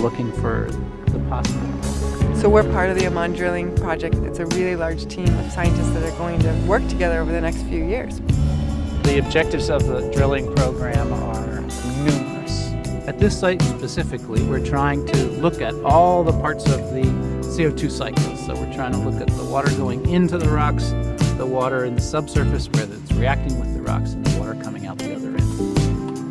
looking for the possible. So we're part of the Oman drilling project. It's a really large team of scientists that are going to work together over the next few years. The objectives of the drilling program are numerous. At this site specifically, we're trying to look at all the parts of the CO2 cycle. So we're trying to look at the water going into the rocks, the water in the subsurface where it's reacting with the rocks, and the water coming out the other end.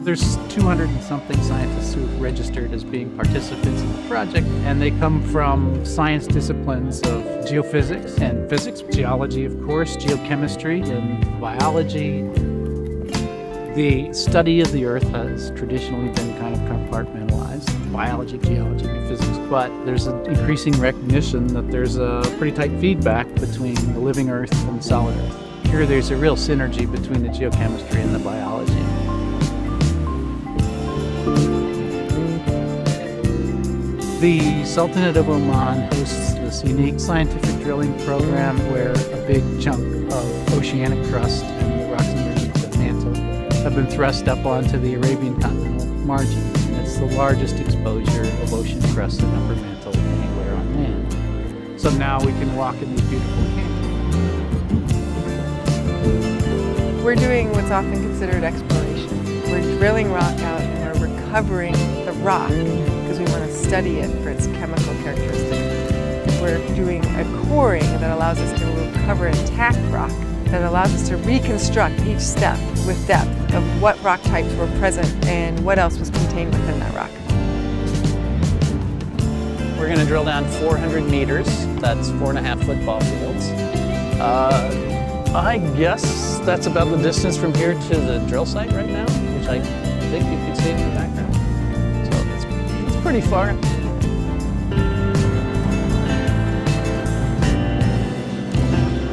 There's 200 and something scientists who've registered as being participants in the project, and they come from science disciplines of geophysics and physics, geology, of course, geochemistry, and biology. The study of the Earth has traditionally been kind of compartmentalized, biology, geology, and physics, but there's an increasing recognition that there's a pretty tight feedback between the living Earth and the solid Earth. Here there's a real synergy between the geochemistry and the biology. The Sultanate of Oman hosts this unique scientific drilling program where a big chunk of oceanic crust and the rocks underneath the mantle have been thrust up onto the Arabian continental margin. And it's the largest exposure of ocean crust and upper mantle anywhere on land. So now we can walk in these beautiful canyons. We're doing what's often considered exploration. We're drilling rock out and we're recovering the rock because we want to study it for its chemical characteristics. We're doing a coring that allows us to recover intact rock, that allows us to reconstruct each step with depth of what rock types were present and what else was contained within that rock. We're going to drill down 400 meters. That's 4.5 football fields. I guess that's about the distance from here to the drill site right now, which I think you can see in the background. So it's pretty far.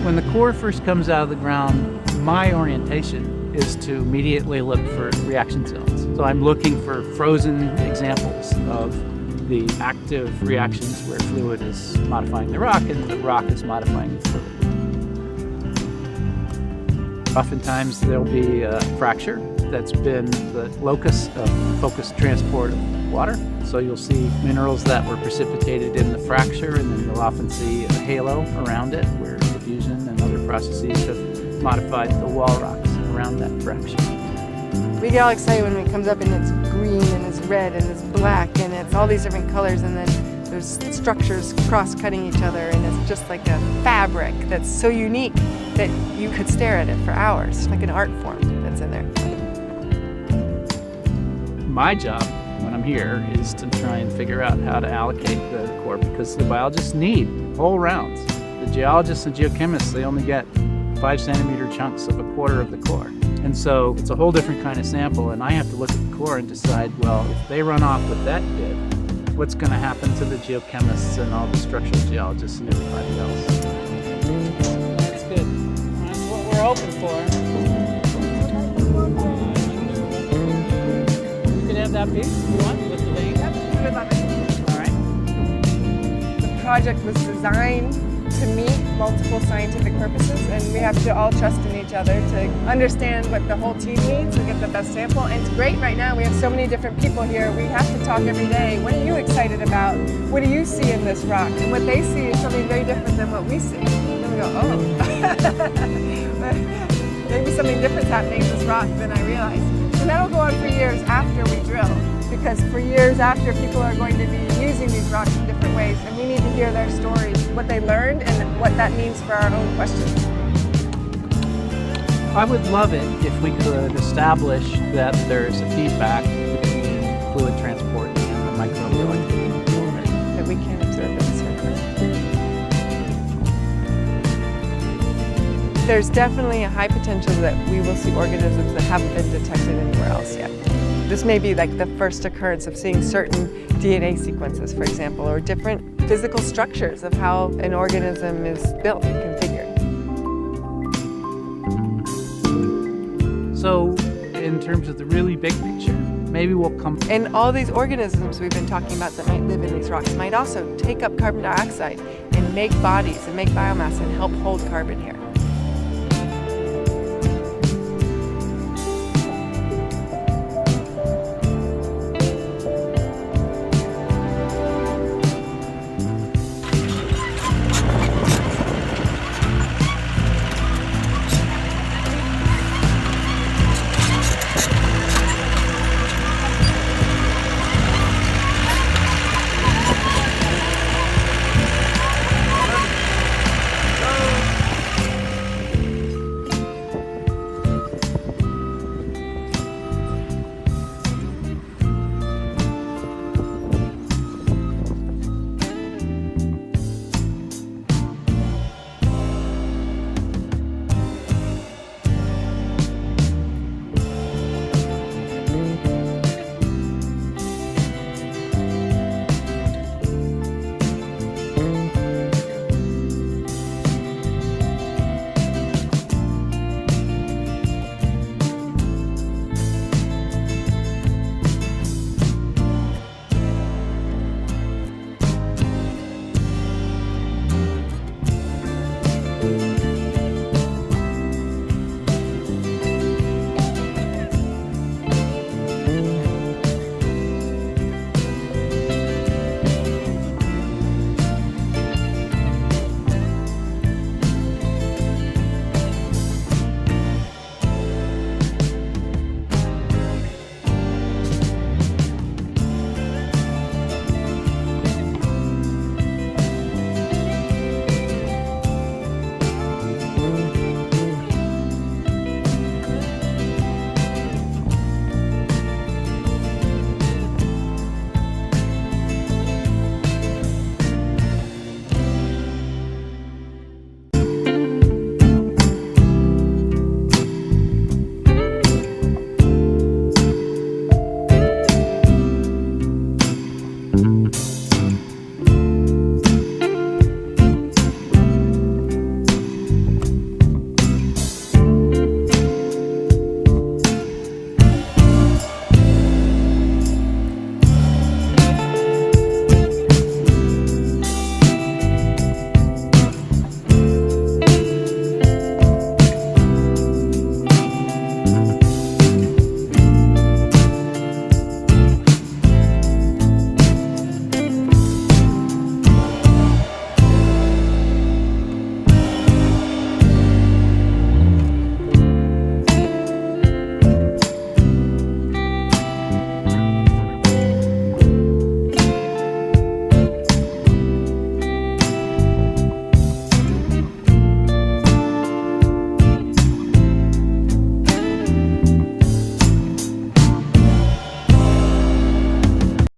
When the core first comes out of the ground, my orientation is to immediately look for reaction zones. So I'm looking for frozen examples of the active reactions where fluid is modifying the rock and the rock is modifying the fluid. Oftentimes there'll be a fracture that's been the locus of focused transport of water. So you'll see minerals that were precipitated in the fracture, and then you'll often see a halo around it where diffusion and other processes have modified the wall rocks around that fracture. We get all excited when it comes up and it's green and it's red and it's black and it's all these different colors, and then there's structures cross-cutting each other, and it's just like a fabric that's so unique that you could stare at it for hours, like an art form that's in there. My job when I'm here is to try and figure out how to allocate the core, because the biologists need whole rounds. The geologists and geochemists, they only get 5 centimeter chunks of a quarter of the core. And so it's a whole different kind of sample, and I have to look at the core and decide, well, if they run off with that bit, what's going to happen to the geochemists and all the structural geologists and everybody else? That's good. That's what we're hoping for. You can have that piece if you want with the vein. Good luck. All right. The project was designed to meet multiple scientific purposes, and we have to all trust in each other to understand what the whole team needs and get the best sample. And it's great right now. We have so many different people here. We have to talk every day. What are you excited about? What do you see in this rock? And what they see is something very different than what we see. And then we go, oh, maybe something different's happening in this rock than I realized. And that'll go on for years after we drill, because for years after, people are going to be using these rocks in different ways, and we need to hear their stories, what they learned and what that means for our own questions. I would love it if we could establish that there's a feedback between fluid transport and the microbial activity That we can observe in the surface. There's definitely a high potential that we will see organisms that haven't been detected anywhere else yet. This may be like the first occurrence of seeing certain DNA sequences, for example, or different physical structures of how an organism is built and configured. So, in terms of the really big picture, maybe we'll come... And all these organisms we've been talking about that might live in these rocks might also take up carbon dioxide and make bodies and make biomass and help hold carbon here.